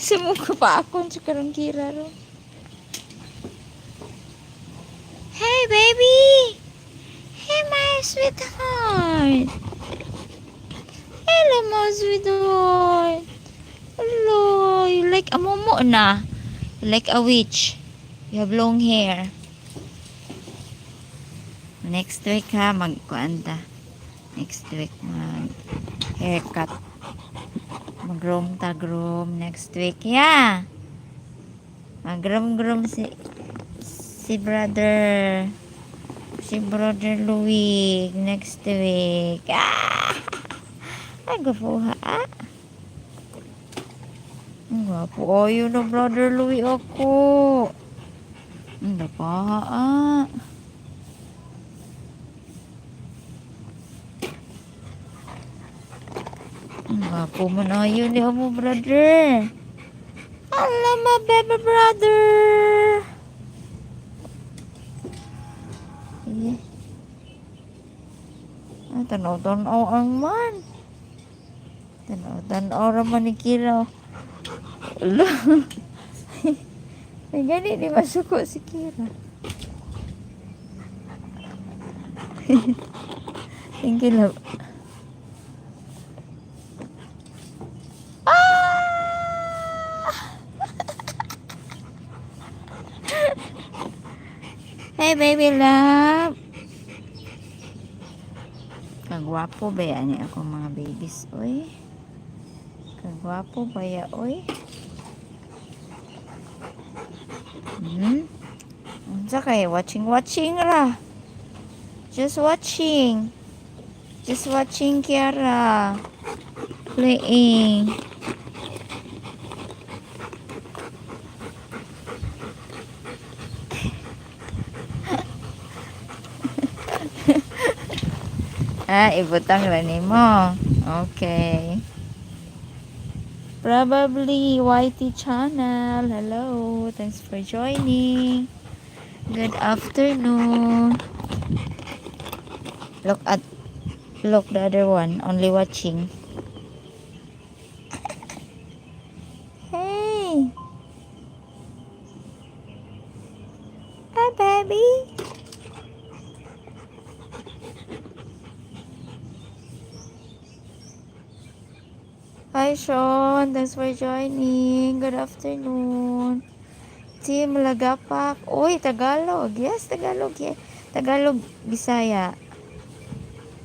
Sumuko pa ako sa karang kira ro. Hey baby! Hey my sweetheart! Hello my sweetheart! Hello! You like a momo na? You like a witch? You have long hair. Next week ha, magkuanta. Next week mag haircut. Mag-groom ta groom next week. Yeah! Mag-groom si brother. Si brother Louie next week. Ah! Ay, gapuha ah. Ang gwapo. Oh, yun na brother Louie ako. Ang dapaha ah. Ang gwapo mo na yun ni mo brother. Alam mo baby brother. Eh. Ah, tanaw-tanaw ang man. Tanaw-tanaw raman ni Kira. Ala. May gani di masuko si Kira. Thank you love. Hey baby love. Kagwapo ba yan ako mga babies oy? Kagwapo ba ya oy? Unsa kay watching ra. Just watching Kiara playing. Ibutang lang mo. Okay. Probably YT channel. Hello. Thanks for joining. Good afternoon. Look the other one. Only watching. Hey. Hi, baby. Hi, Sean. Thanks for joining. Good afternoon. Team Lagapak. Uy, Tagalog. Yes, Tagalog. Yeah. Tagalog, Bisaya.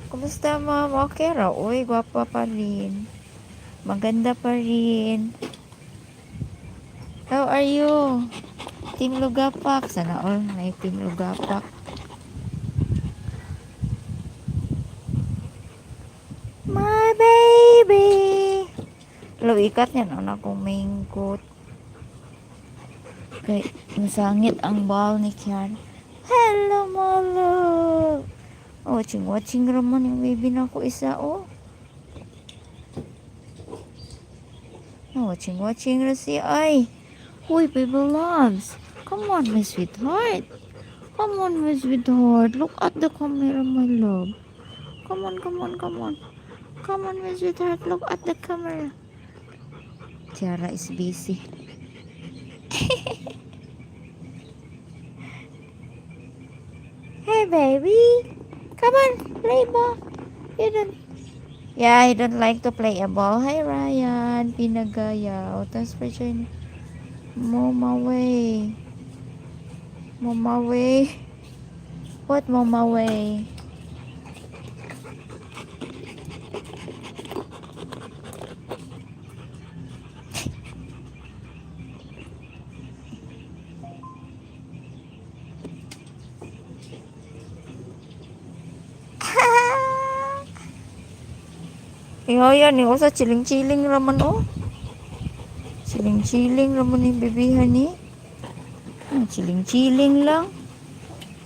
Kumusta, ma'am? Okay raw. Uy, gwapa pa rin. Maganda pa rin. How are you? Team Lugapak. Sana all may Team Lugapak. My baby. Ikat yan. Ano akong maingkot. Okay. Masangit ang ball ni Kian. Hello, my love. Watching raman yung baby na ako isa, oh. Watching ra siya. Ay. Uy, baby loves. Come on, my sweetheart. Come on, my sweetheart. Look at the camera, my love. Come on. Come on, my sweetheart. Look at the camera. Tiara is busy. Hey, baby. Come on, play ball. He don't like to play a ball. Hi, Ryan. Pinagaya. Thanks for joining. Mama way. What mama way? Yan ni usa chiling raman oh. Chiling raman ni bebihan ni. Chiling lang.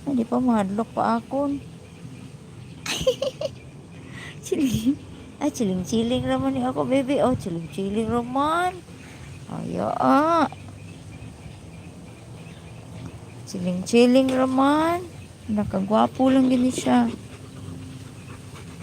Hindi pa mahadlok pa akon. Chiling raman ni ako baby. Oh, chiling raman. Aya. Chiling raman. Nakagwapo lang gini siya.